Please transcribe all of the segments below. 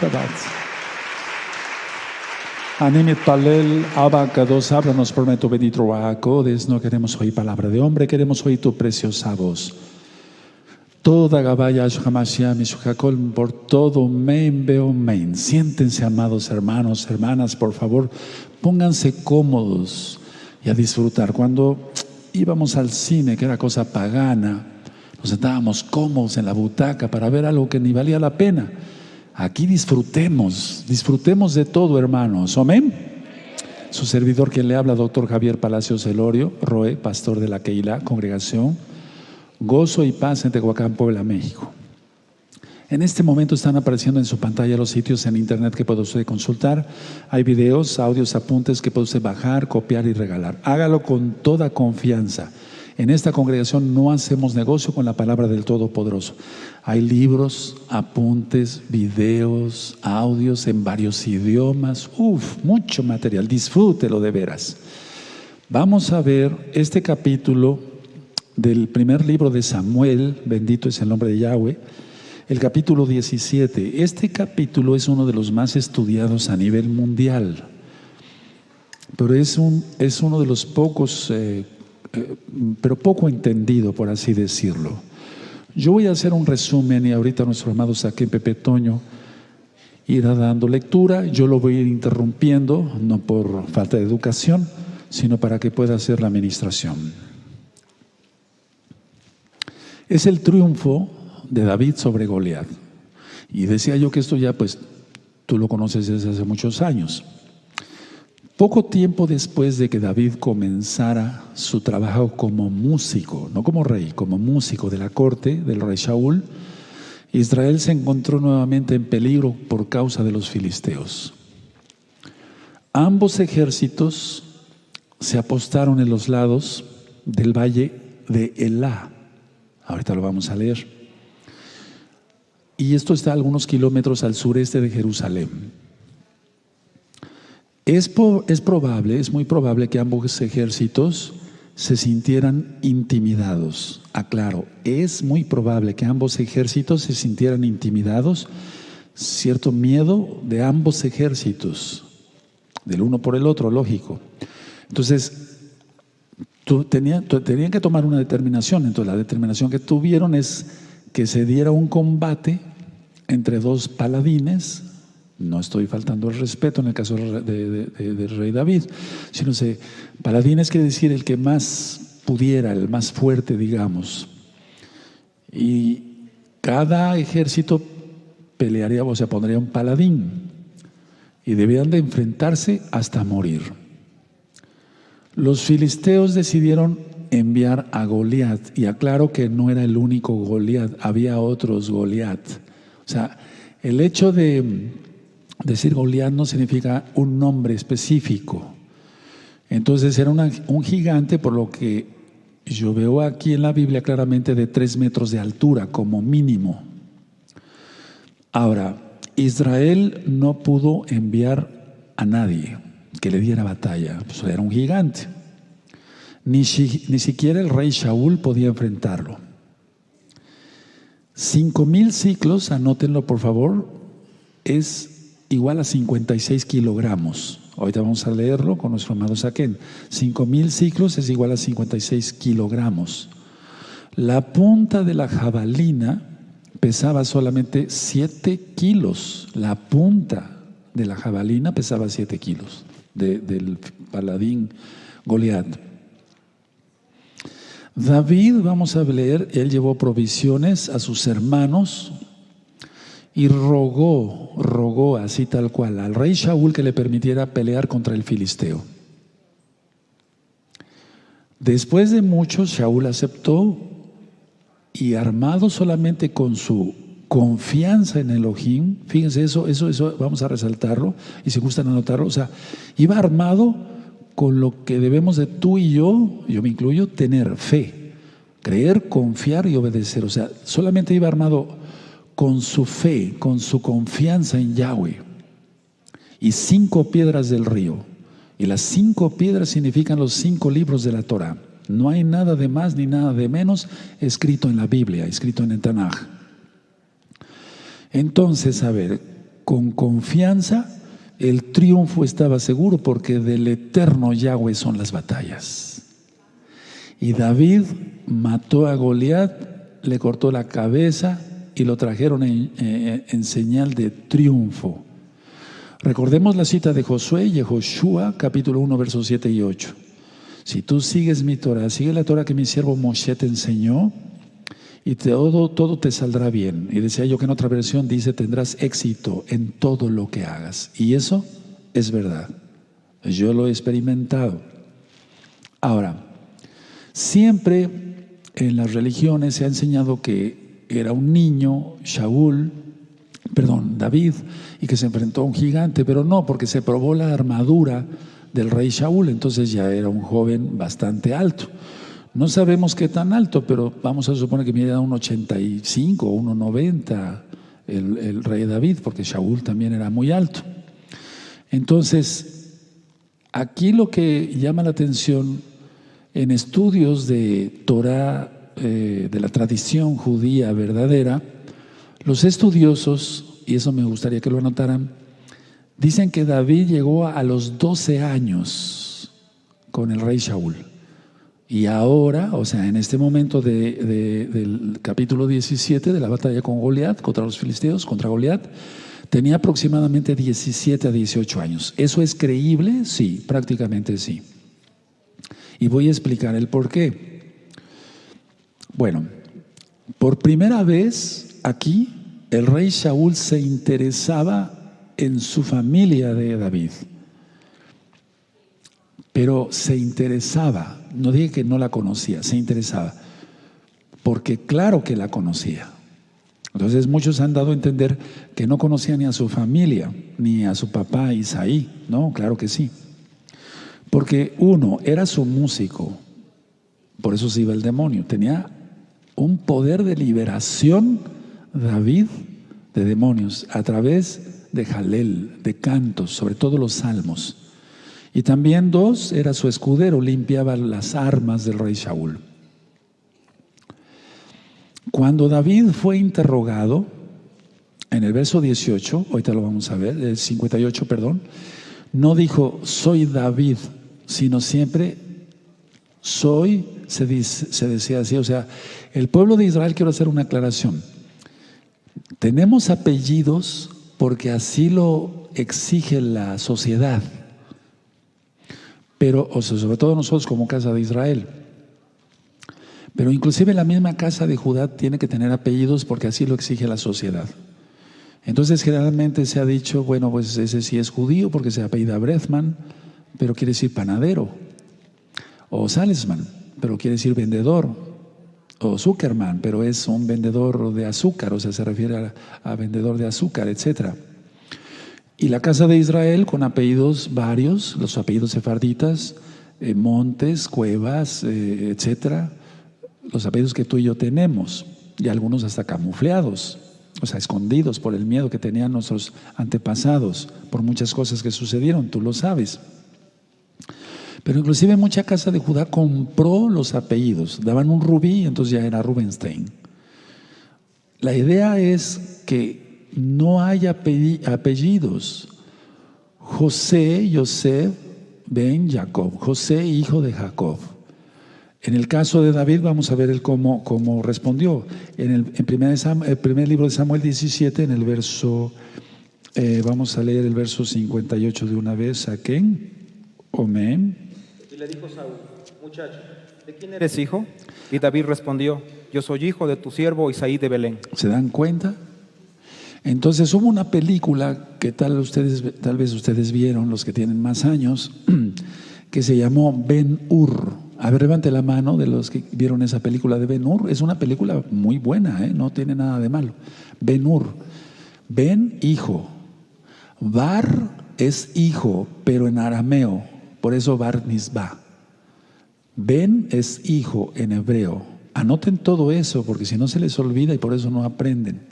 Shabbat. Anem Palel, Abacados, háblanos por tu bendito Bacodes. No queremos oír palabra de hombre, queremos oír tu preciosa voz. Toda Gabaya, Shamashia, Mishukakol, por todo, men, veo, men. Siéntense, amados hermanos, hermanas, por favor, pónganse cómodos y a disfrutar. Cuando íbamos al cine, que era cosa pagana, nos sentábamos cómodos en la butaca para ver algo que ni valía la pena. Aquí disfrutemos de todo, hermanos. Amén. Su servidor, quien le habla, doctor Javier Palacios Elorio, Roe, pastor de la Keilah, congregación Gozo y Paz en Tehuacán, Puebla, México. En este momento están apareciendo en su pantalla los sitios en internet que puede usted consultar. Hay videos, audios, apuntes que puede usted bajar, copiar y regalar. Hágalo con toda confianza. En esta congregación no hacemos negocio con la palabra del Todopoderoso. Hay libros, apuntes, videos, audios en varios idiomas. Mucho material. Disfrútelo de veras. Vamos a ver este capítulo del primer libro de Samuel, bendito es el nombre de Yahweh, el capítulo 17. Este capítulo es uno de los más estudiados a nivel mundial, pero es uno de los pocos, pero poco entendido, por así decirlo. Yo voy a hacer un resumen y ahorita nuestro amado Saquén Pepe Toño irá dando lectura. Yo lo voy a ir interrumpiendo, no por falta de educación, sino para que pueda hacer la administración. Es el triunfo de David sobre Goliat. Y decía yo que esto ya, pues, tú lo conoces desde hace muchos años. Poco tiempo después de que David comenzara su trabajo como músico, no como rey, como músico de la corte del rey Shaul, Israel se encontró nuevamente en peligro por causa de los filisteos. Ambos ejércitos se apostaron en los lados del valle de Elá. Ahorita lo vamos a leer. Y esto está a algunos kilómetros al sureste de Jerusalén. Es muy probable que ambos ejércitos se sintieran intimidados. Aclaro, es muy probable que ambos ejércitos se sintieran intimidados, cierto miedo de ambos ejércitos, del uno por el otro, lógico. Entonces, tenían que tomar una determinación. Entonces la determinación que tuvieron es que se diera un combate entre dos paladines. No estoy faltando el respeto en el caso del rey David, sino paladines quiere decir el que más pudiera, el más fuerte, digamos. Y cada ejército pelearía, o sea, pondría un paladín y debían de enfrentarse hasta morir. Los filisteos decidieron enviar a Goliat, y aclaro que no era el único Goliat, había otros Goliat. O sea, el hecho de decir Goliat no significa un nombre específico. Entonces era un gigante, por lo que yo veo aquí en la Biblia claramente de 3 metros de altura como mínimo. Ahora, Israel no pudo enviar a nadie que le diera batalla, pues era un gigante. Ni siquiera el rey Shaul podía enfrentarlo. 5,000 ciclos, anótenlo por favor, es igual a 56 kilogramos. Ahorita vamos a leerlo con nuestro amado Saquén. 5,000 ciclos es igual a 56 kilogramos. La punta de la jabalina pesaba solamente 7 kilos. La punta de la jabalina pesaba 7 kilos del paladín Goliat. David, vamos a leer, él llevó provisiones a sus hermanos y rogó así tal cual al rey Shaul que le permitiera pelear contra el filisteo. Después de mucho, Shaul aceptó, y armado solamente con su confianza en Elohim, fíjense eso vamos a resaltarlo, y si gustan anotarlo, o sea, iba armado con lo que debemos de tú y yo me incluyo, tener fe, creer, confiar y obedecer. O sea, solamente iba armado con su fe, con su confianza en Yahweh. Y 5 piedras del río. Y las 5 piedras significan los 5 libros de la Torah. No hay nada de más ni nada de menos escrito en la Biblia, escrito en el Tanaj. Entonces, a ver, con confianza, el triunfo estaba seguro porque del eterno Yahweh son las batallas. Y David mató a Goliat, le cortó la cabeza y lo trajeron en señal de triunfo. Recordemos la cita de Josué y Yehoshua, capítulo 1, versos 7 y 8. Si tú sigues mi Torah, sigue la Torah que mi siervo Moshe te enseñó, y todo te saldrá bien. Y decía yo que en otra versión dice, tendrás éxito en todo lo que hagas. Y eso es verdad. Yo lo he experimentado. Ahora, siempre en las religiones se ha enseñado que era un niño, David, y que se enfrentó a un gigante, pero no, porque se probó la armadura del rey Shaul, entonces ya era un joven bastante alto. No sabemos qué tan alto, pero vamos a suponer que mide 1,85 o 1,90 el rey David, porque Shaul también era muy alto. Entonces, aquí lo que llama la atención en estudios de Torah, de la tradición judía verdadera, los estudiosos, y eso me gustaría que lo anotaran, dicen que David llegó a los 12 años con el rey Shaul. Y ahora, o sea, en este momento del capítulo 17 de la batalla con Goliat, contra los filisteos, contra Goliat, tenía aproximadamente 17 a 18 años. ¿Eso es creíble? Sí, prácticamente sí. Y voy a explicar el por qué. Bueno, por primera vez aquí, el rey Shaul se interesaba en su familia de David. Pero se interesaba, no dije que no la conocía, se interesaba, porque claro que la conocía. Entonces muchos han dado a entender que no conocía ni a su familia, ni a su papá Isaí. No, claro que sí. Porque uno, era su músico, por eso se iba el demonio. Tenía un poder de liberación, David, de demonios, a través de jalel, de cantos, sobre todo los salmos. Y también dos, era su escudero, limpiaba las armas del rey Shaul. Cuando David fue interrogado, en el verso 18, ahorita lo vamos a ver, el 58, perdón, no dijo, soy David, sino siempre soy, se decía así. O sea, el pueblo de Israel, quiero hacer una aclaración. Tenemos apellidos porque así lo exige la sociedad. Pero, o sea, sobre todo nosotros como casa de Israel. Pero inclusive la misma casa de Judá tiene que tener apellidos porque así lo exige la sociedad. Entonces generalmente se ha dicho, bueno, pues ese sí es judío porque se apellida Brethman, pero quiere decir panadero. O Salesman, pero quiere decir vendedor. O Zuckerman, pero es un vendedor de azúcar, o sea, se refiere a vendedor de azúcar, etcétera. Y la casa de Israel con apellidos varios, los apellidos sefarditas, Montes, Cuevas, etcétera, los apellidos que tú y yo tenemos, y algunos hasta camuflados, o sea, escondidos por el miedo que tenían nuestros antepasados, por muchas cosas que sucedieron, tú lo sabes. Pero inclusive mucha casa de Judá compró los apellidos, daban un Rubí, entonces ya era Rubenstein. La idea es que no hay apellidos. José, Yosef, ben Jacob, José, hijo de Jacob. En el caso de David, vamos a ver él cómo respondió. El primer libro de Samuel 17, en el verso, vamos a leer el verso 58 de una vez. ¿Saquén? Amén. Y le dijo Saúl, muchacho, ¿de quién eres hijo? Y David respondió, yo soy hijo de tu siervo Isaí de Belén. ¿Se dan cuenta? Entonces hubo una película que tal vez ustedes vieron, los que tienen más años, que se llamó Ben-Hur. A ver, levante la mano de los que vieron esa película de Ben-Hur. Es una película muy buena, no tiene nada de malo. Ben-Hur. Ben, hijo. Bar es hijo, pero en arameo, por eso Bar Mizbah. Ben es hijo en hebreo. Anoten todo eso, porque si no se les olvida y por eso no aprenden.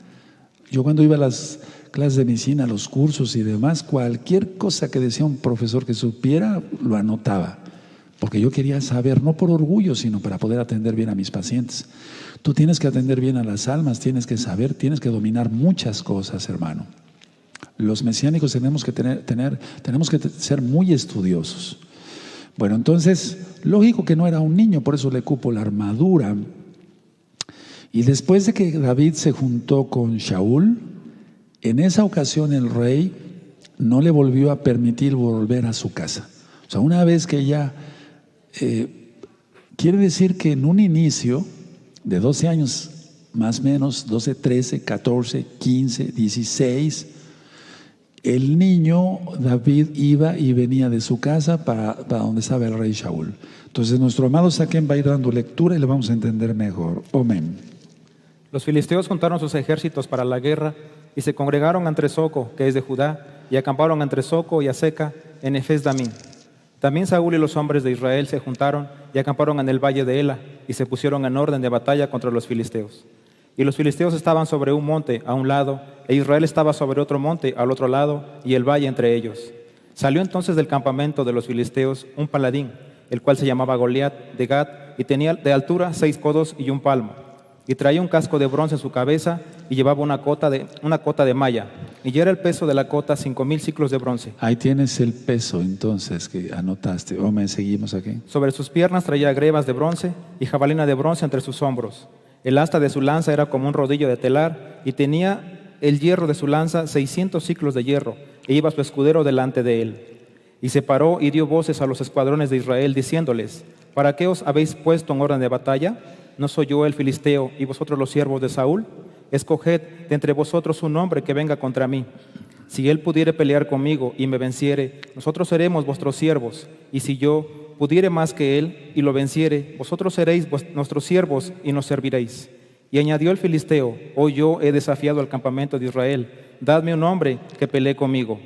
Yo cuando iba a las clases de medicina, a los cursos y demás, cualquier cosa que decía un profesor que supiera, lo anotaba. Porque yo quería saber, no por orgullo, sino para poder atender bien a mis pacientes. Tú tienes que atender bien a las almas, tienes que saber, tienes que dominar muchas cosas, hermano. Los mesiánicos tenemos que ser muy estudiosos. Bueno, entonces, lógico que no era un niño, por eso le cupo la armadura. Y después de que David se juntó con Shaul, en esa ocasión el rey no le volvió a permitir volver a su casa. O sea, una vez que ya, quiere decir que en un inicio de 12 años, más o menos, 12, 13, 14, 15, 16, el niño David iba y venía de su casa para donde estaba el rey Shaul. Entonces nuestro amado Saquén va a ir dando lectura y le vamos a entender mejor. Amén. Los filisteos juntaron sus ejércitos para la guerra y se congregaron entre Soco, que es de Judá, y acamparon entre Soco y Aseca en Efes Damín. También Saúl y los hombres de Israel se juntaron y acamparon en el valle de Ela y se pusieron en orden de batalla contra los filisteos. Y los filisteos estaban sobre un monte a un lado, e Israel estaba sobre otro monte al otro lado, y el valle entre ellos. Salió entonces del campamento de los filisteos un paladín, el cual se llamaba Goliat de Gat, y tenía de altura 6 codos y 1 palmo. Y traía un casco de bronce en su cabeza, y llevaba una cota de malla, y ya era el peso de la cota 5,000 ciclos de bronce. Ahí tienes el peso entonces que anotaste. Amén, seguimos aquí. Sobre sus piernas traía grebas de bronce y jabalina de bronce entre sus hombros. El asta de su lanza era como un rodillo de telar, y tenía el hierro de su lanza 600 ciclos de hierro, e iba su escudero delante de él. Y se paró y dio voces a los escuadrones de Israel, diciéndoles: ¿Para qué os habéis puesto en orden de batalla? ¿No soy yo el filisteo y vosotros los siervos de Saúl? Escoged de entre vosotros un hombre que venga contra mí. Si él pudiere pelear conmigo y me venciere, nosotros seremos vuestros siervos, y si yo pudiere más que él y lo venciere, vosotros seréis nuestros siervos y nos serviréis. Y añadió el filisteo: Hoy yo he desafiado al campamento de Israel, dadme un hombre que pelee conmigo.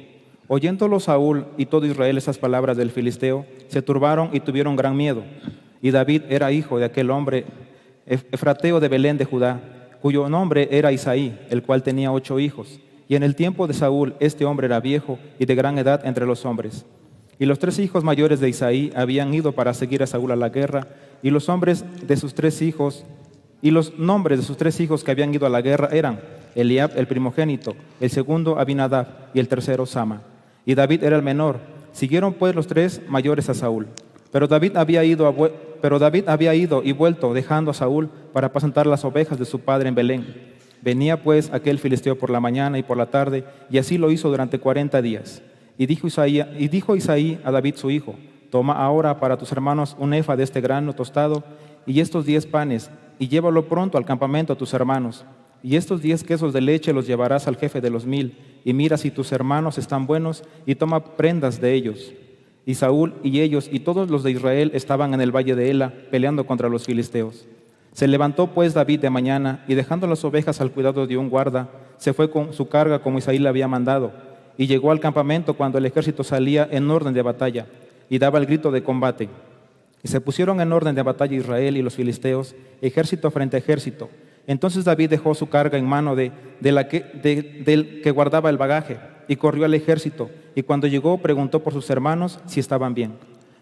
Oyéndolo Saúl y todo Israel esas palabras del filisteo, se turbaron y tuvieron gran miedo. Y David era hijo de aquel hombre efrateo de Belén de Judá, cuyo nombre era Isaí, el cual tenía 8 hijos. Y en el tiempo de Saúl este hombre era viejo y de gran edad entre los hombres. Y los 3 hijos mayores de Isaí habían ido para seguir a Saúl a la guerra, y los nombres de sus 3 hijos que habían ido a la guerra eran Eliab el primogénito, el segundo Abinadab y el tercero Sama. Y David era el menor. Siguieron pues los 3 mayores a Saúl. Pero David había ido y vuelto, dejando a Saúl para apacentar las ovejas de su padre en Belén. Venía pues aquel filisteo por la mañana y por la tarde, y así lo hizo durante 40 días. Y dijo Isaí a David su hijo: Toma ahora para tus hermanos un efa de este grano tostado y estos 10 panes, y llévalo pronto al campamento a tus hermanos. Y estos 10 quesos de leche los llevarás al jefe de los 1000, y mira si tus hermanos están buenos, y toma prendas de ellos. Y Saúl y ellos y todos los de Israel estaban en el valle de Ela, peleando contra los filisteos. Se levantó pues David de mañana, y dejando las ovejas al cuidado de un guarda, se fue con su carga como Isaí le había mandado, y llegó al campamento cuando el ejército salía en orden de batalla, y daba el grito de combate. Y se pusieron en orden de batalla Israel y los filisteos, ejército frente a ejército. Entonces David dejó su carga en mano del que guardaba el bagaje, y corrió al ejército, y cuando llegó preguntó por sus hermanos si estaban bien.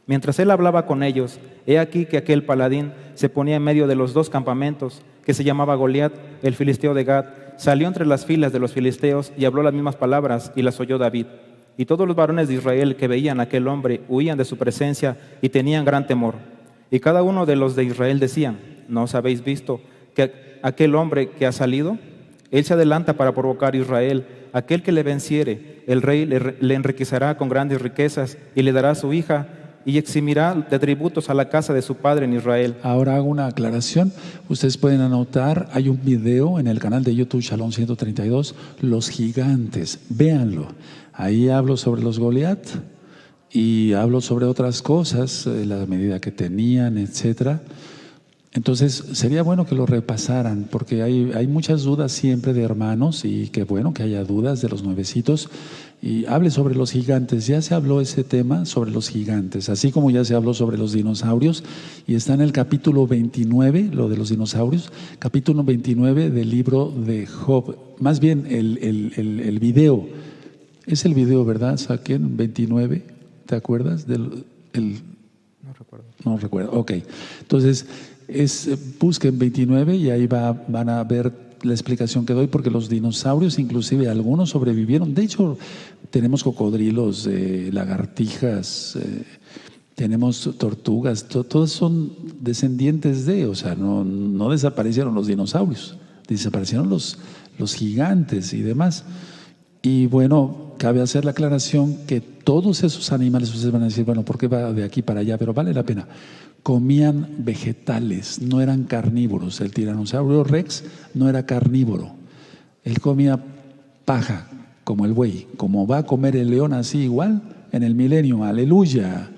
Mientras él hablaba con ellos, he aquí que aquel paladín se ponía en medio de los 2 campamentos, que se llamaba Goliat, el filisteo de Gat, salió entre las filas de los filisteos y habló las mismas palabras, y las oyó David. Y todos los varones de Israel que veían a aquel hombre huían de su presencia y tenían gran temor. Y cada uno de los de Israel decían: ¿No os habéis visto que aquel hombre que ha salido? Él se adelanta para provocar a Israel. Aquel que le venciere, el rey le enriquecerá con grandes riquezas y le dará a su hija, y eximirá de tributos a la casa de su padre en Israel. Ahora hago una aclaración. Ustedes pueden anotar, hay un video en el canal de YouTube Shalom 132, Los Gigantes. Véanlo. Ahí hablo sobre los Goliat y hablo sobre otras cosas, la medida que tenían, etcétera. Entonces sería bueno que lo repasaran, porque hay muchas dudas siempre de hermanos, y qué bueno que haya dudas de los nuevecitos. Y hable sobre los gigantes. Ya se habló ese tema sobre los gigantes, así como ya se habló sobre los dinosaurios, y está en el capítulo 29, lo de los dinosaurios, capítulo 29 del libro de Job. Más bien el video, es el video, ¿verdad? Saquen 29, ¿te acuerdas? No recuerdo. No recuerdo, ok. Entonces busquen 29 y ahí van a ver la explicación que doy, porque los dinosaurios, inclusive algunos sobrevivieron. De hecho, tenemos cocodrilos, lagartijas, tenemos tortugas, todos son descendientes de, o sea, no desaparecieron los dinosaurios, desaparecieron los gigantes y demás. Y bueno, cabe hacer la aclaración que todos esos animales, ustedes van a decir, bueno, ¿por qué va de aquí para allá? Pero vale la pena. Comían vegetales, no eran carnívoros. El tiranosaurio Rex no era carnívoro. Él comía paja, como el buey. Como va a comer el león, así igual, en el milenio. Aleluya.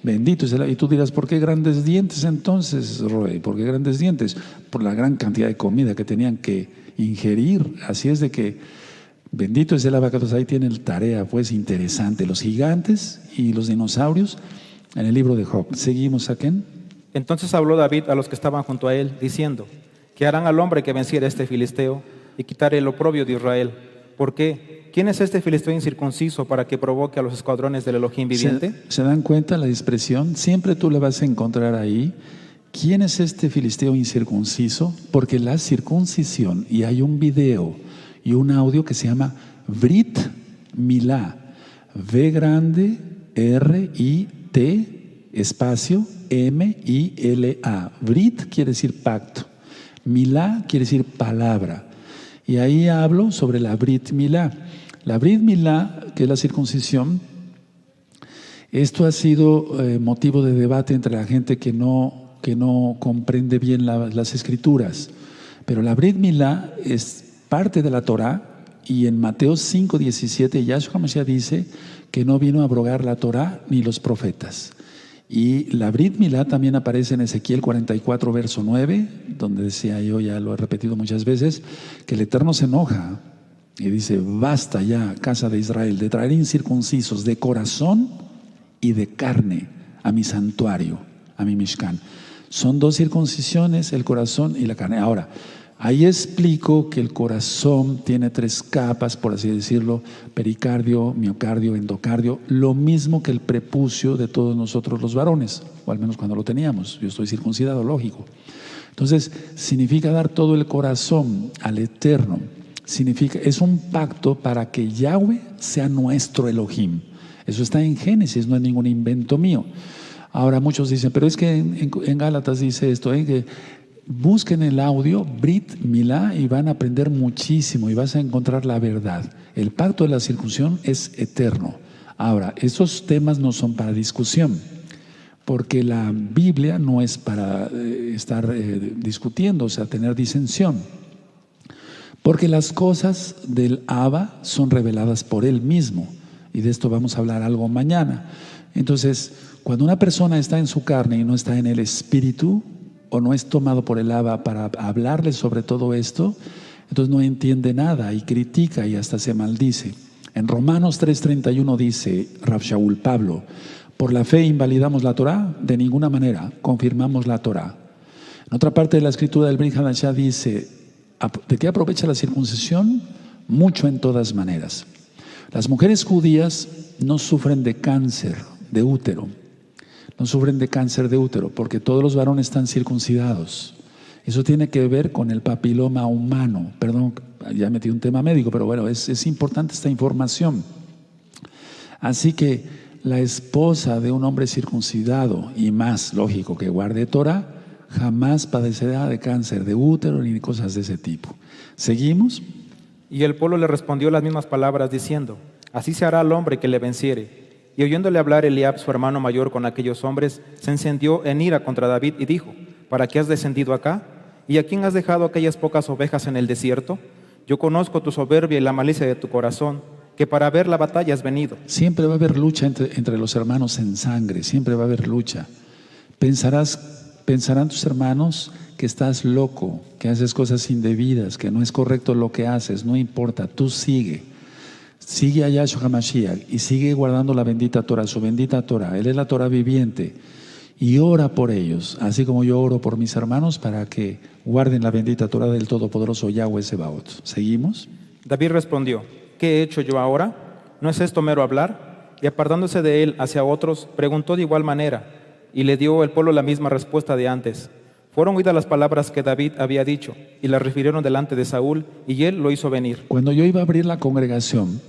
Bendito es el... Y tú dirás, ¿por qué grandes dientes entonces, Roy? ¿Por qué grandes dientes? Por la gran cantidad de comida que tenían que ingerir. Así es de que, bendito es el abacados. Ahí tienen tarea, pues, interesante. Los gigantes y los dinosaurios en el libro de Job. Seguimos aquí. Entonces habló David a los que estaban junto a él, diciendo: ¿Qué harán al hombre que venciere a este filisteo y quitare el oprobio de Israel? ¿Por qué? ¿Quién es este filisteo incircunciso para que provoque a los escuadrones del Elohim viviente? ¿Se dan cuenta la expresión? Siempre tú la vas a encontrar ahí. ¿Quién es este filisteo incircunciso? Porque la circuncisión, y hay un video y un audio que se llama Brit Milá, V grande, R, I, T, espacio, M, I, L, A. Brit quiere decir pacto. Milá quiere decir palabra. Y ahí hablo sobre la Brit Milá. La Brit Milá, que es la circuncisión, esto ha sido motivo de debate entre la gente que no comprende bien las escrituras. Pero la Brit Milá es parte de la Torá, y en Mateo 5:17 Yahshua Mashiach dice que no vino a abrogar la Torá ni los profetas. Y la Brit Milá también aparece en Ezequiel 44, verso 9, donde decía yo, ya lo he repetido muchas veces, que el Eterno se enoja y dice: basta ya, casa de Israel, de traer incircuncisos de corazón y de carne a mi santuario, a mi Mishkan. Son dos circuncisiones, el corazón y la carne. Ahora, ahí explico que el corazón tiene 3 capas, por así decirlo: pericardio, miocardio, endocardio, lo mismo que el prepucio de todos nosotros los varones, o al menos cuando lo teníamos. Yo estoy circuncidado, lógico. Entonces, significa dar todo el corazón al Eterno. Es un pacto para que Yahweh sea nuestro Elohim. Eso está en Génesis, no es ningún invento mío. Ahora muchos dicen, pero es que en Gálatas dice esto, que busquen el audio Brit Milá y van a aprender muchísimo y vas a encontrar la verdad. El pacto de la circuncisión es eterno. Ahora, esos temas no son para discusión, porque la Biblia no es para estar discutiendo, o sea, tener disensión. Porque las cosas del Abba son reveladas por Él mismo, y de esto vamos a hablar algo mañana. Entonces, cuando una persona está en su carne y no está en el Espíritu, o no es tomado por el Abba para hablarle sobre todo esto, entonces no entiende nada y critica y hasta se maldice. En Romanos 3:31 dice Rav Shaul Pablo: por la fe invalidamos la Torá, de ninguna manera, confirmamos la Torá. En otra parte de la escritura del Brit Hadashah dice: ¿de qué aprovecha la circuncisión? Mucho en todas maneras. Las mujeres judías no sufren de cáncer de útero. No sufren de cáncer de útero porque todos los varones están circuncidados. Eso tiene que ver con el papiloma humano. Perdón, ya metí un tema médico, pero bueno, es importante esta información. Así que la esposa de un hombre circuncidado, y más lógico que guarde Torah, jamás padecerá de cáncer de útero ni cosas de ese tipo. ¿Seguimos? Y el pueblo le respondió las mismas palabras diciendo: así se hará al hombre que le venciere. Y oyéndole hablar Eliab, su hermano mayor, con aquellos hombres, se encendió en ira contra David y dijo: ¿para qué has descendido acá? ¿Y a quién has dejado aquellas pocas ovejas en el desierto? Yo conozco tu soberbia y la malicia de tu corazón, que para ver la batalla has venido. Siempre va a haber lucha entre los hermanos en sangre, siempre va a haber lucha. Pensarán tus hermanos que estás loco, que haces cosas indebidas, que no es correcto lo que haces. No importa, tú sigue a Yahshua Mashiach y sigue guardando la bendita Torah, su bendita Torah. Él es la Torah viviente, y ora por ellos, así como yo oro por mis hermanos para que guarden la bendita Torah del Todopoderoso Yahweh Sebaot. ¿Seguimos? David respondió: ¿qué he hecho yo ahora? ¿No es esto mero hablar? Y apartándose de él hacia otros, preguntó de igual manera, y le dio el pueblo la misma respuesta de antes. Fueron oídas las palabras que David había dicho, y las refirieron delante de Saúl, y él lo hizo venir. Cuando yo iba a abrir la congregación,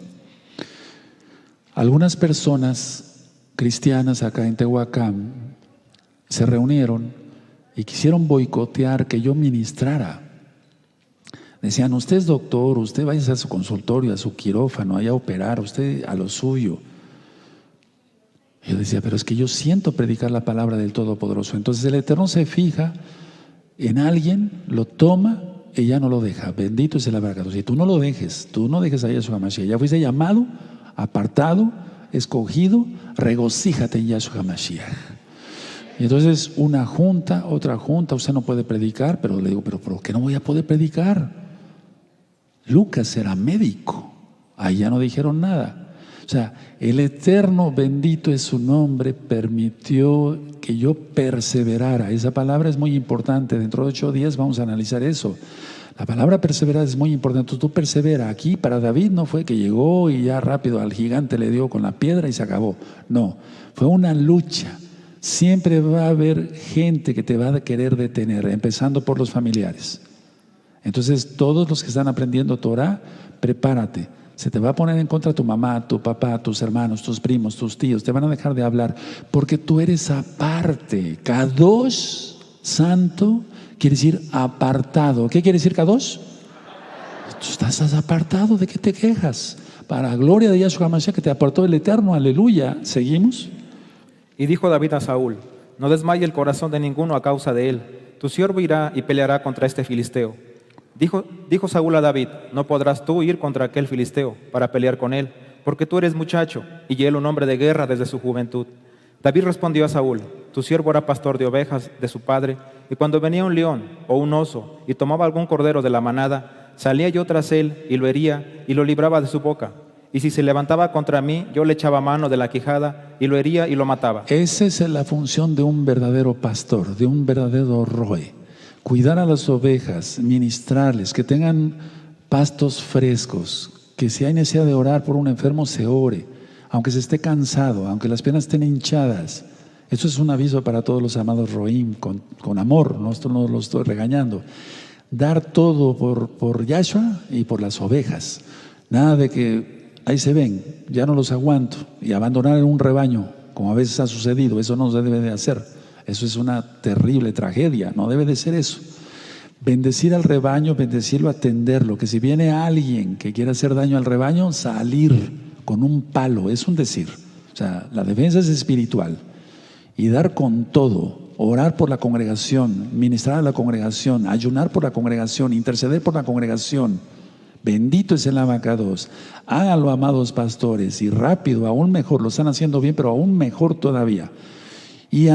algunas personas cristianas acá en Tehuacán se reunieron y quisieron boicotear que yo ministrara. Decían, usted es doctor, usted vaya a su consultorio, a su quirófano, allá a operar, usted a lo suyo. Yo decía, pero es que yo siento predicar la palabra del Todopoderoso. Entonces el Eterno se fija en alguien, lo toma y ya no lo deja. Bendito es el abrazo. Si tú no lo dejes, a Yahshua Mashiach. Ya fuiste llamado, apartado, escogido, regocíjate en Yahshua Mashiach. Y entonces una junta, otra junta, usted no puede predicar, pero le digo, pero ¿por qué no voy a poder predicar? Lucas era médico, ahí ya no dijeron nada. O sea, el Eterno, bendito es su nombre, permitió que yo perseverara. Esa palabra es muy importante. Dentro de 8 días vamos a analizar eso. La palabra perseverar es muy importante. Tú persevera. Aquí para David no fue que llegó y ya rápido al gigante le dio con la piedra y se acabó. No, fue una lucha. Siempre va a haber gente que te va a querer detener, empezando por los familiares. Entonces, todos los que están aprendiendo Torah, prepárate. Se te va a poner en contra tu mamá, tu papá, tus hermanos, tus primos, tus tíos. Te van a dejar de hablar porque tú eres aparte. Kadosh, santo, quiere decir apartado. ¿Qué quiere decir Kadosh? Tú estás apartado, ¿de qué te quejas? Para la gloria de Yahshua Mashiach que te apartó el Eterno, aleluya. ¿Seguimos? Y dijo David a Saúl, no desmaye el corazón de ninguno a causa de él. Tu siervo irá y peleará contra este filisteo. Dijo Saúl a David, no podrás tú ir contra aquel filisteo para pelear con él, porque tú eres muchacho y él un hombre de guerra desde su juventud. David respondió a Saúl, tu siervo era pastor de ovejas de su padre, y cuando venía un león o un oso y tomaba algún cordero de la manada, salía yo tras él y lo hería y lo libraba de su boca. Y si se levantaba contra mí, yo le echaba mano de la quijada y lo hería y lo mataba. Esa es la función de un verdadero pastor, de un verdadero roe. Cuidar a las ovejas, ministrarles, que tengan pastos frescos, que si hay necesidad de orar por un enfermo, se ore, aunque se esté cansado, aunque las piernas estén hinchadas. Eso es un aviso para todos los amados roim, con amor, esto no lo estoy regañando. Dar todo por Yahshua y por las ovejas. Nada de que ahí se ven, ya no los aguanto, y abandonar un rebaño, como a veces ha sucedido, eso no se debe de hacer. Eso es una terrible tragedia, no debe de ser eso. Bendecir al rebaño, bendecirlo, atenderlo, que si viene alguien que quiera hacer daño al rebaño, salir con un palo, es un decir. O sea, la defensa es espiritual. Y dar con todo, orar por la congregación, ministrar a la congregación, ayunar por la congregación, interceder por la congregación. Bendito es el abacados. Háganlo, amados pastores, y rápido, aún mejor, lo están haciendo bien, pero aún mejor todavía. Y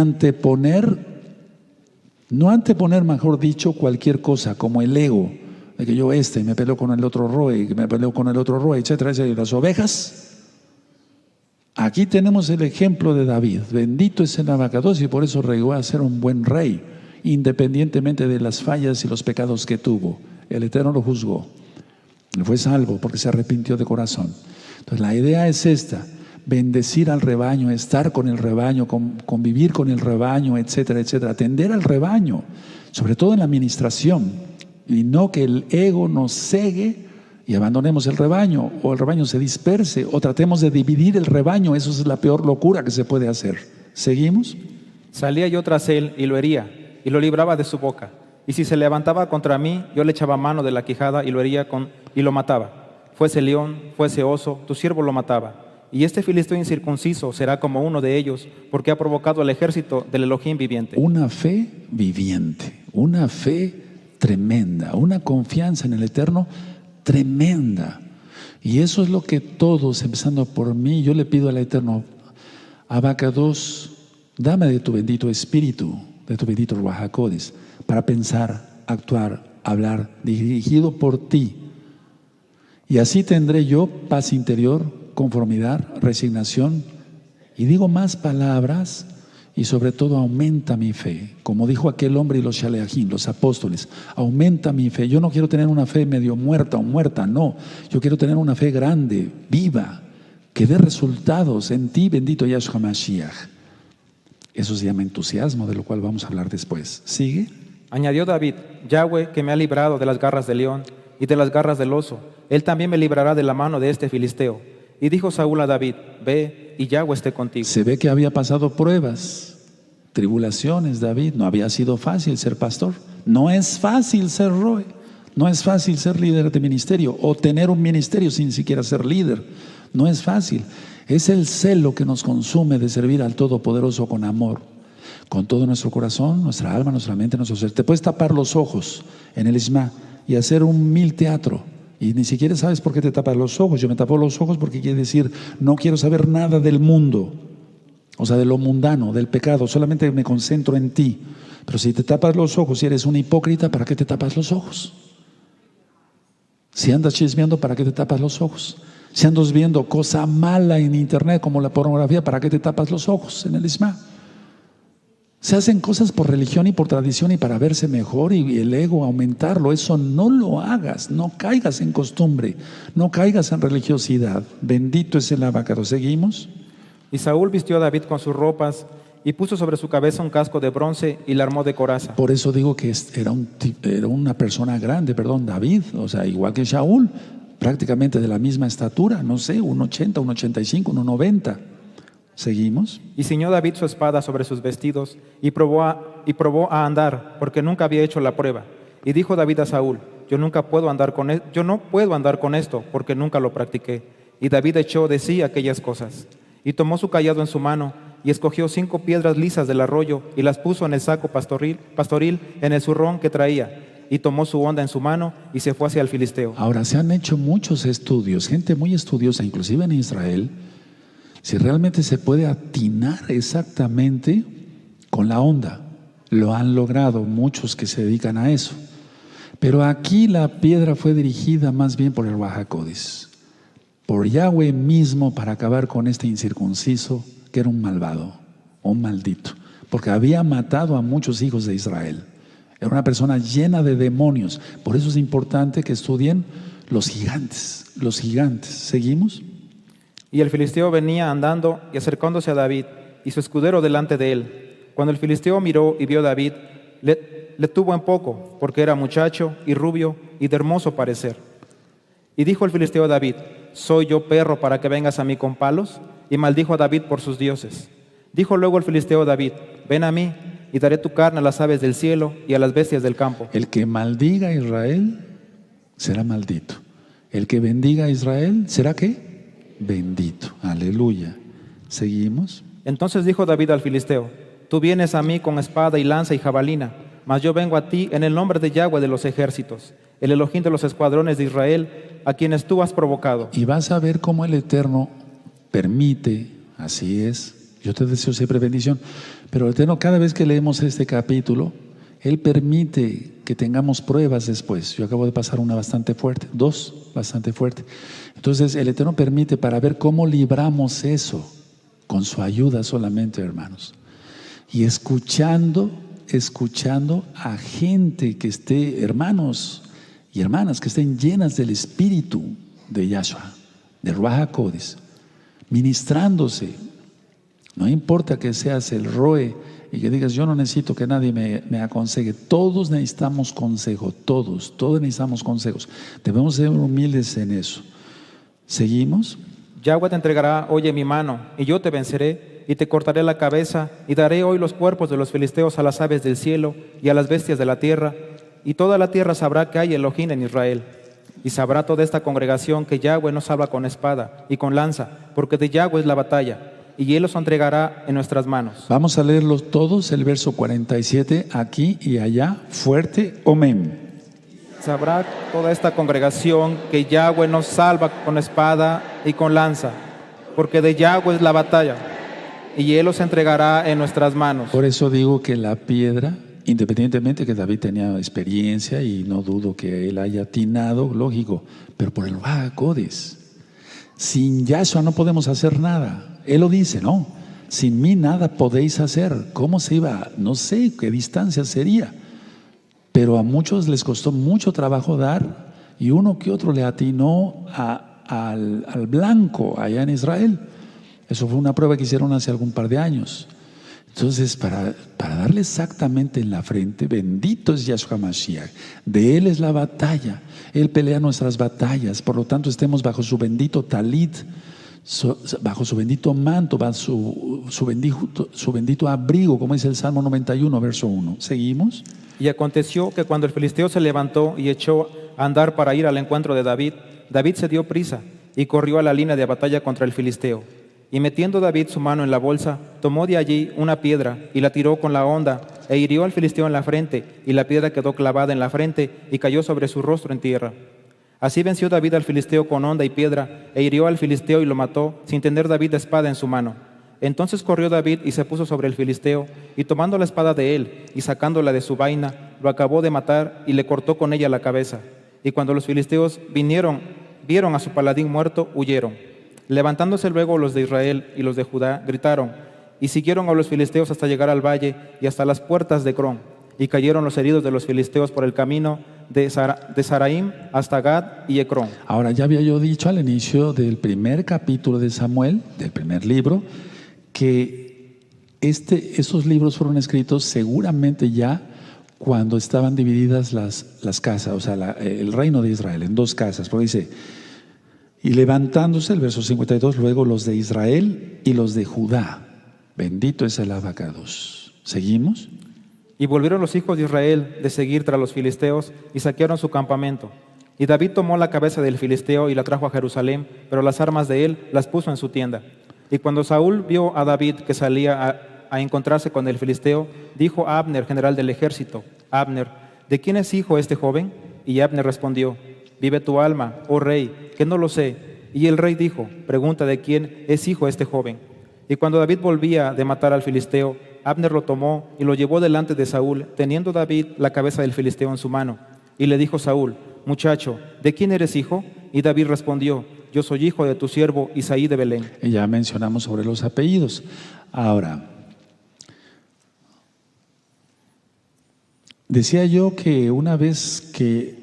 no anteponer, mejor dicho, cualquier cosa, como el ego, de que yo me peleo con el otro roe, que me peleo con el otro roe, etcétera, etcétera. Las ovejas, aquí tenemos el ejemplo de David. Bendito es el abacados y por eso llegó a ser un buen rey, independientemente de las fallas y los pecados que tuvo. El Eterno lo juzgó. Él fue salvo porque se arrepintió de corazón. Entonces la idea es esta: bendecir al rebaño, estar con el rebaño, convivir con el rebaño, etcétera, etcétera. Atender al rebaño, sobre todo en la administración, y no que el ego nos cegue y abandonemos el rebaño, o el rebaño se disperse, o tratemos de dividir el rebaño. Eso es la peor locura que se puede hacer. ¿Seguimos? Salía yo tras él y lo hería y lo libraba de su boca. Y si se levantaba contra mí, yo le echaba mano de la quijada y lo hería y lo mataba. Fuese león, fuese oso, tu siervo lo mataba. Y este filisteo incircunciso será como uno de ellos, porque ha provocado al ejército del Elohim viviente. Una fe viviente, una fe tremenda, una confianza en el Eterno tremenda. Y eso es lo que todos, empezando por mí, yo le pido al Eterno: Abacados, dame de tu bendito espíritu, de tu bendito Ruach HaKodesh, para pensar, actuar, hablar, dirigido por ti. Y así tendré yo paz interior, conformidad, resignación, y digo más palabras, y sobre todo aumenta mi fe. Como dijo aquel hombre y los shaleachim, los apóstoles, aumenta mi fe. Yo no quiero tener una fe medio muerta o muerta, no. Yo quiero tener una fe grande, viva, que dé resultados en ti, bendito Yahshua Mashiach. Eso se llama entusiasmo, de lo cual vamos a hablar después. ¿Sigue? Añadió David: Yahweh, que me ha librado de las garras del león y de las garras del oso, él también me librará de la mano de este filisteo. Y dijo Saúl a David: Ve, y Yahweh esté contigo. Se ve que había pasado pruebas, tribulaciones. David, no había sido fácil ser pastor. No es fácil ser roe. No es fácil ser líder de ministerio o tener un ministerio sin siquiera ser líder. No es fácil. Es el celo que nos consume de servir al Todopoderoso con amor, con todo nuestro corazón, nuestra alma, nuestra mente, nuestro ser. Te puedes tapar los ojos en el Isma y hacer un mil teatro y ni siquiera sabes por qué te tapas los ojos. Yo me tapo los ojos porque quiere decir no quiero saber nada del mundo, o sea, de lo mundano, del pecado, solamente me concentro en ti. Pero si te tapas los ojos y eres un hipócrita, ¿para qué te tapas los ojos? Si andas chismeando, ¿para qué te tapas los ojos? Si andas viendo cosa mala en internet como la pornografía, ¿para qué te tapas los ojos en el Isma? Se hacen cosas por religión y por tradición y para verse mejor y el ego aumentarlo. Eso no lo hagas, no caigas en costumbre, no caigas en religiosidad. Bendito es el Abacados. ¿Seguimos? Y Saúl vistió a David con sus ropas y puso sobre su cabeza un casco de bronce y la armó de coraza. Por eso digo que era una persona grande, David, o sea, igual que Saúl, prácticamente de la misma estatura, no sé, 1,80, 1,85, 1,90. ¿Seguimos? Y ciñó David su espada sobre sus vestidos y probó a andar, porque nunca había hecho la prueba. Y dijo David a Saúl: yo no puedo andar con esto, porque nunca lo practiqué. Y David echó de sí aquellas cosas. Y tomó su cayado en su mano, y escogió 5 piedras lisas del arroyo, y las puso en el saco pastoril en el zurrón que traía. Y tomó su honda en su mano, y se fue hacia el filisteo. Ahora, se han hecho muchos estudios, gente muy estudiosa, inclusive en Israel, si realmente se puede atinar exactamente con la onda. Lo han logrado muchos que se dedican a eso. Pero aquí la piedra fue dirigida más bien por el Ruach, por Yahweh mismo, para acabar con este incircunciso que era un malvado, un maldito, porque había matado a muchos hijos de Israel. Era una persona llena de demonios. Por eso es importante que estudien los gigantes. Los gigantes. ¿Seguimos? Y el filisteo venía andando y acercándose a David, y su escudero delante de él. Cuando el filisteo miró y vio a David, le tuvo en poco, porque era muchacho y rubio y de hermoso parecer. Y dijo el filisteo a David: ¿soy yo perro para que vengas a mí con palos? Y maldijo a David por sus dioses. Dijo luego el filisteo a David: ven a mí, y daré tu carne a las aves del cielo y a las bestias del campo. El que maldiga a Israel será maldito. El que bendiga a Israel será ¿qué? Bendito. Aleluya. ¿Seguimos? Entonces dijo David al filisteo: tú vienes a mí con espada y lanza y jabalina, mas yo vengo a ti en el nombre de Yahweh de los ejércitos, el Elohim de los escuadrones de Israel, a quienes tú has provocado. Y vas a ver cómo el Eterno permite, así es. Yo te deseo siempre bendición, pero el Eterno, cada vez que leemos este capítulo, Él permite que tengamos pruebas después. Yo acabo de pasar una bastante fuerte, 2 bastante fuerte. Entonces el Eterno permite para ver cómo libramos eso, con su ayuda solamente, hermanos. Y escuchando a gente que esté, hermanos y hermanas, que estén llenas del Espíritu de Yahshua, de Ruach HaKodesh, ministrándose. No importa que seas el roe y que digas: yo no necesito que nadie me aconseje. Todos necesitamos consejo, todos necesitamos consejos. Debemos ser humildes en eso. ¿Seguimos? Yahweh te entregará hoy en mi mano, y yo te venceré, y te cortaré la cabeza, y daré hoy los cuerpos de los filisteos a las aves del cielo y a las bestias de la tierra, y toda la tierra sabrá que hay Elohim en Israel. Y sabrá toda esta congregación que Yahweh no salva con espada y con lanza, porque de Yahweh es la batalla, y Él los entregará en nuestras manos. Vamos a leerlos todos, el verso 47, aquí y allá, fuerte, amén. Sabrá toda esta congregación que Yahweh nos salva con espada y con lanza, porque de Yahweh es la batalla, y Él los entregará en nuestras manos. Por eso digo que la piedra, independientemente que David tenía experiencia, y no dudo que él haya atinado, lógico, pero por el Ruach HaKodesh. Sin Yahshua no podemos hacer nada. Él lo dice, ¿no? Sin mí nada podéis hacer. ¿Cómo se iba? No sé qué distancia sería. Pero a muchos les costó mucho trabajo dar, y uno que otro le atinó al blanco allá en Israel. Eso fue una prueba que hicieron hace algún par de años. Entonces, para darle exactamente en la frente, bendito es Yahshua Mashiach. De Él es la batalla. Él pelea nuestras batallas. Por lo tanto, estemos bajo su bendito talit, bajo su bendito manto, bajo su bendito abrigo, como dice el Salmo 91, verso 1. ¿Seguimos? Y aconteció que cuando el filisteo se levantó y echó a andar para ir al encuentro de David, David se dio prisa y corrió a la línea de batalla contra el filisteo. Y metiendo David su mano en la bolsa, tomó de allí una piedra y la tiró con la honda, e hirió al filisteo en la frente, y la piedra quedó clavada en la frente y cayó sobre su rostro en tierra. Así venció David al filisteo con honda y piedra, e hirió al filisteo y lo mató, sin tener David espada en su mano. Entonces corrió David y se puso sobre el filisteo, y tomando la espada de él y sacándola de su vaina, lo acabó de matar y le cortó con ella la cabeza. Y cuando los filisteos vieron a su paladín muerto, huyeron. Levantándose luego los de Israel y los de Judá, gritaron, y siguieron a los filisteos hasta llegar al valle y hasta las puertas de Crón. Y cayeron los heridos de los filisteos por el camino de Saraim hasta Gad y Ecrón. Ahora, ya había yo dicho al inicio del primer capítulo de Samuel, del primer libro, que esos libros fueron escritos seguramente ya cuando estaban divididas las casas, o sea, el reino de Israel en dos casas. Porque dice, y levantándose, el verso 52, luego los de Israel y los de Judá. Bendito es el abacados. ¿Seguimos? Y volvieron los hijos de Israel de seguir tras los filisteos y saquearon su campamento. Y David tomó la cabeza del filisteo y la trajo a Jerusalén, pero las armas de él las puso en su tienda. Y cuando Saúl vio a David que salía a encontrarse con el filisteo, dijo a Abner, general del ejército: Abner, ¿de quién es hijo este joven? Y Abner respondió: vive tu alma, oh rey, que no lo sé. Y el rey dijo: pregunta de quién es hijo este joven. Y cuando David volvía de matar al filisteo, Abner lo tomó y lo llevó delante de Saúl, teniendo David la cabeza del filisteo en su mano. Y le dijo Saúl: muchacho, ¿de quién eres hijo? Y David respondió: yo soy hijo de tu siervo Isaí de Belén. Y ya mencionamos sobre los apellidos. Ahora, decía yo que una vez que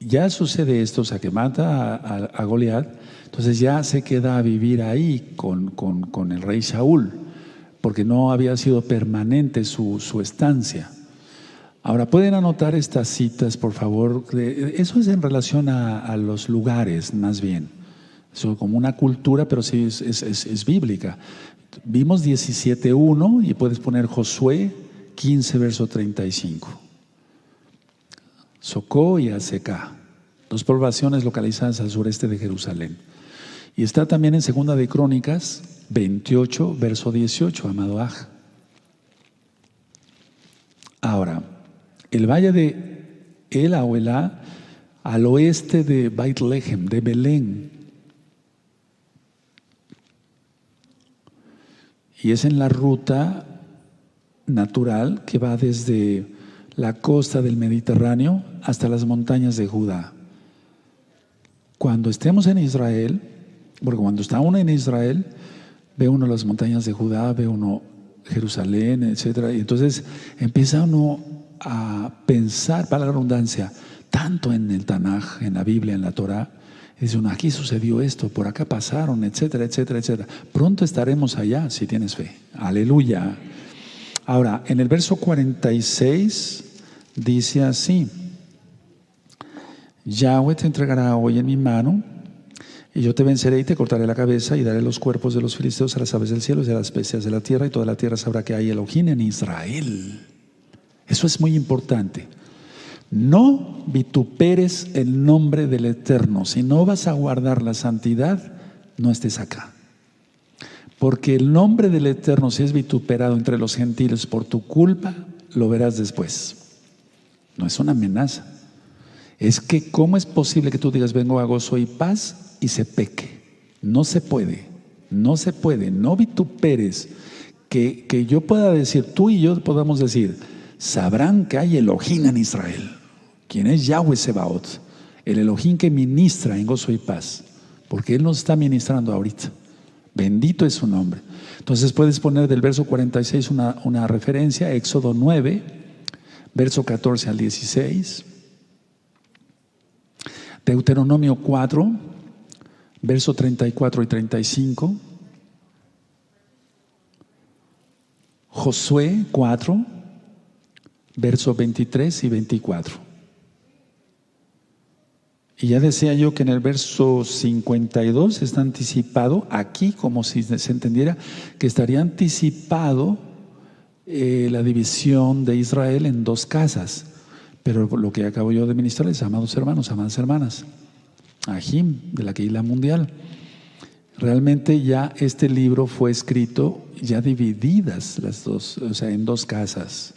ya sucede esto, o sea, que mata a Goliat, entonces ya se queda a vivir ahí con el rey Saúl, porque no había sido permanente su estancia. Ahora, pueden anotar estas citas, por favor. Eso es en relación a los lugares, más bien. Eso como una cultura, pero sí es bíblica. Vimos 17:1 y puedes poner Josué 15, verso 35. Socó y Azecá, dos poblaciones localizadas al sureste de Jerusalén. Y está también en Segunda de Crónicas 28, verso 18, amado Aj. Ahora, el valle de Ela o Elá, al oeste de Beit Lehem, de Belén, y es en la ruta natural que va desde la costa del Mediterráneo hasta las montañas de Judá. Cuando estemos en Israel, porque cuando está uno en Israel, ve uno las montañas de Judá, ve uno Jerusalén, etcétera, y entonces empieza uno a pensar, para la redundancia, tanto en el Tanaj, en la Biblia, en la Torah. Y dice uno, aquí sucedió esto, por acá pasaron, etcétera, etcétera, etcétera. Pronto estaremos allá si tienes fe. Aleluya. Ahora, en el verso 46 dice así: Yahweh te entregará hoy en mi mano, y yo te venceré y te cortaré la cabeza y daré los cuerpos de los filisteos a las aves del cielo y a las bestias de la tierra, y toda la tierra sabrá que hay Elohim en Israel. Eso es muy importante. No vituperes el nombre del Eterno. Si no vas a guardar la santidad, no estés acá. Porque el nombre del Eterno, si es vituperado entre los gentiles por tu culpa, lo verás después. No es una amenaza. Es que ¿cómo es posible que tú digas vengo a gozo y paz y se peque? No se puede. No se puede. No vituperes. Que yo pueda decir, tú y yo podamos decir, sabrán que hay Elohim en Israel. ¿Quién es Yahweh Sebaot? El Elohim que ministra en gozo y paz. Porque Él nos está ministrando ahorita. Bendito es su nombre. Entonces puedes poner del verso 46 una referencia, Éxodo 9, verso 14 al 16. Deuteronomio 4, verso 34 y 35. Josué 4, versos 23 y 24. Y ya decía yo que en el verso 52 está anticipado, aquí como si se entendiera que estaría anticipado la división de Israel en dos casas. Pero lo que acabo yo de ministrarles, amados hermanos, amadas hermanas, Ajim, de la Keilah Mundial. Realmente ya este libro fue escrito ya divididas las dos, o sea, en dos casas.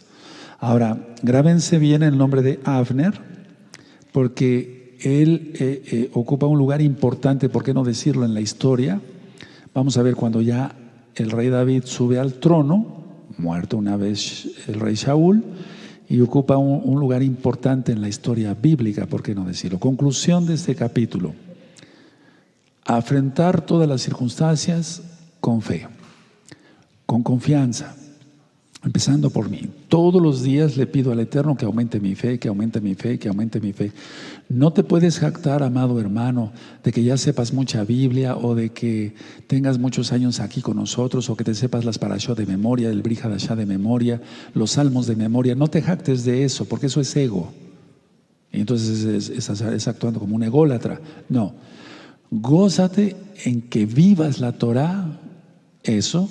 Ahora, grábense bien el nombre de Avner, porque él ocupa un lugar importante, ¿por qué no decirlo?, en la historia. Vamos a ver cuando ya el rey David sube al trono, muerto una vez el rey Shaul, y ocupa un lugar importante en la historia bíblica, ¿por qué no decirlo? Conclusión de este capítulo: afrontar todas las circunstancias con fe, con confianza, empezando por mí. Todos los días le pido al Eterno que aumente mi fe, que aumente mi fe, que aumente mi fe. No te puedes jactar, amado hermano, de que ya sepas mucha Biblia o de que tengas muchos años aquí con nosotros o que te sepas las parashot de memoria, el Brit Hadashah de memoria, los salmos de memoria. No te jactes de eso, porque eso es ego. Y entonces es actuando como un ególatra. No. Gózate en que vivas la Torah, eso,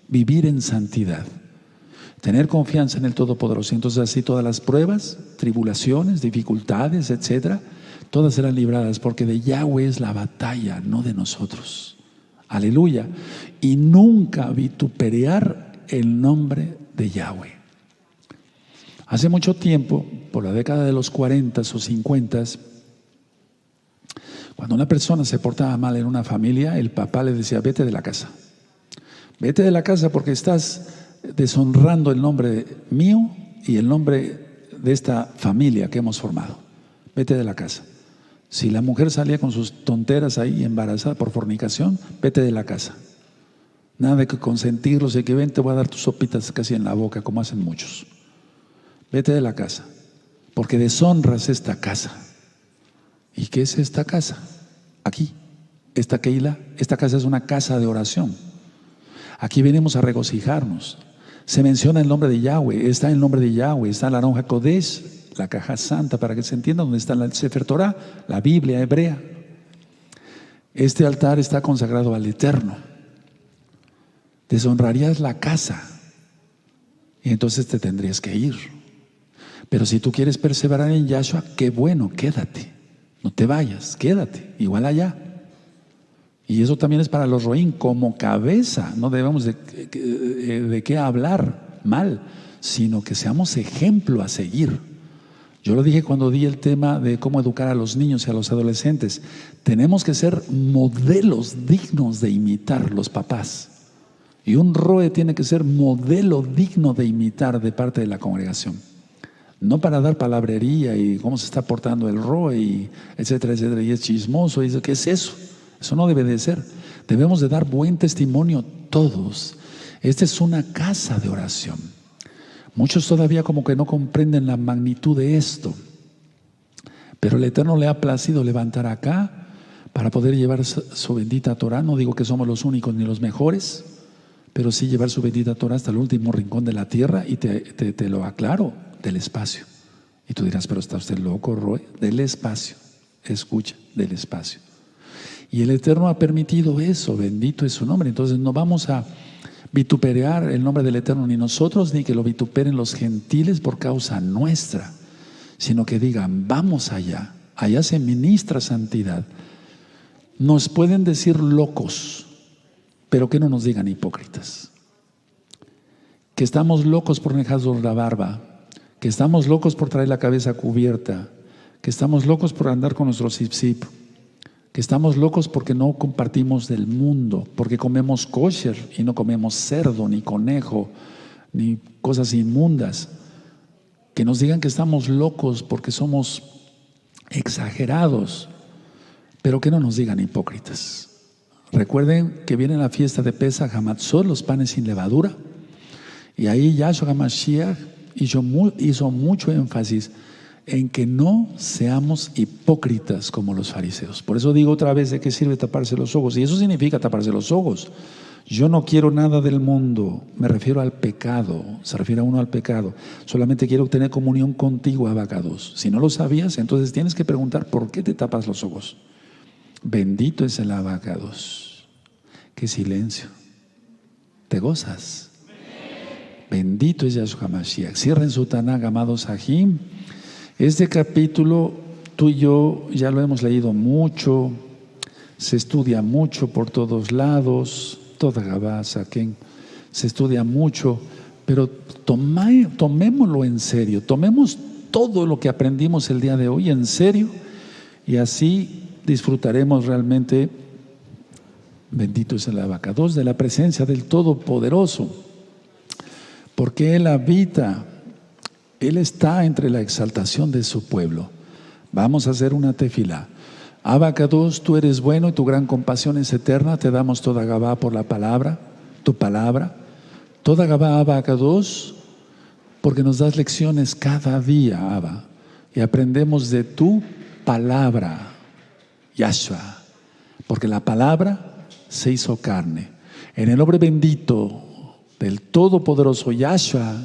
vivir en santidad. Tener confianza en el Todopoderoso. Entonces así todas las pruebas, tribulaciones, dificultades, etcétera, todas serán libradas, porque de Yahweh es la batalla, no de nosotros. Aleluya. Y nunca vituperar el nombre de Yahweh. Hace mucho tiempo, por la década de los 40 o 50, cuando una persona se portaba mal en una familia, el papá le decía: vete de la casa. Vete de la casa porque estás deshonrando el nombre mío y el nombre de esta familia que hemos formado. Vete de la casa. Si la mujer salía con sus tonteras ahí embarazada por fornicación, vete de la casa. Nada de que consentirlos y que ven, te voy a dar tus sopitas casi en la boca, como hacen muchos. Vete de la casa, porque deshonras esta casa. ¿Y qué es esta casa? Aquí, esta Keilah, esta casa es una casa de oración. Aquí venimos a regocijarnos. Se menciona el nombre de Yahweh, está el nombre de Yahweh, está la Aron HaKodesh, la caja santa, para que se entienda donde está el Sefer Torah, la Biblia hebrea. Este altar está consagrado al Eterno. Deshonrarías la casa y entonces te tendrías que ir. Pero si tú quieres perseverar en Yahshua, qué bueno, quédate. No te vayas, quédate, igual allá. Y eso también es para los roín, como cabeza. No debemos de qué hablar mal, sino que seamos ejemplo a seguir. Yo lo dije cuando di el tema de cómo educar a los niños y a los adolescentes. Tenemos que ser modelos dignos de imitar los papás. Y un roe tiene que ser modelo digno de imitar de parte de la congregación. No para dar palabrería y cómo se está portando el roe, y etcétera, etcétera, y es chismoso, y dice, ¿qué es eso? Eso no debe de ser. Debemos de dar buen testimonio todos. Esta es una casa de oración. Muchos todavía como que no comprenden la magnitud de esto. Pero el Eterno le ha placido levantar acá para poder llevar su bendita Torah. No digo que somos los únicos ni los mejores, pero sí llevar su bendita Torah hasta el último rincón de la tierra. Y te lo aclaro, del espacio. Y tú dirás, pero ¿está usted loco, Roy? Del espacio. Escucha, del espacio. Y el Eterno ha permitido eso, bendito es su nombre. Entonces no vamos a vituperar el nombre del Eterno, ni nosotros, ni que lo vituperen los gentiles por causa nuestra, sino que digan, vamos allá, allá se ministra santidad. Nos pueden decir locos, pero que no nos digan hipócritas. Que estamos locos por dejar la barba, que estamos locos por traer la cabeza cubierta, que estamos locos por andar con nuestro zip-zip, que estamos locos porque no compartimos del mundo, porque comemos kosher y no comemos cerdo, ni conejo, ni cosas inmundas. Que nos digan que estamos locos porque somos exagerados, pero que no nos digan hipócritas. Recuerden que viene la fiesta de Pesach Hamatzot, los panes sin levadura, y ahí Yahshua HaMashiach hizo mucho énfasis en que no seamos hipócritas como los fariseos. Por eso digo otra vez, ¿de qué sirve taparse los ojos? Y eso significa taparse los ojos. Yo no quiero nada del mundo, me refiero al pecado, se refiere a uno al pecado. Solamente quiero tener comunión contigo, Abacados. Si no lo sabías, entonces tienes que preguntar por qué te tapas los ojos. Bendito es el Abacados. Qué silencio. ¿Te gozas? Bendito es Yahshua Mashiach. Cierren su Tanaj, amados Ajim. Este capítulo, tú y yo ya lo hemos leído mucho, se estudia mucho por todos lados. Toda Gabá, Saquen, se estudia mucho, pero tomémoslo en serio, tomemos todo lo que aprendimos el día de hoy en serio y así disfrutaremos realmente, bendito es el Abacados, de la presencia del Todopoderoso, porque Él habita, Él está entre la exaltación de su pueblo. Vamos a hacer una tefilá. Abacados, tú eres bueno y tu gran compasión es eterna. Te damos toda Gabá por la palabra, tu palabra. Toda Gabá, Abacados, porque nos das lecciones cada día, Abba, y aprendemos de tu palabra, Yahshua, porque la palabra se hizo carne. En el nombre bendito del Todopoderoso Yahshua,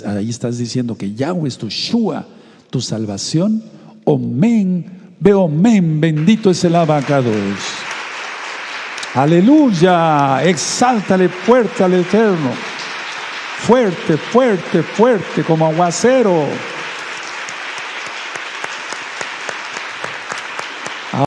ahí estás diciendo que Yahweh es tu Shua, tu salvación. Omen. Veo, amén, bendito es el Abacados. Aleluya, exáltale fuerte al Eterno. Fuerte, fuerte, fuerte, como aguacero.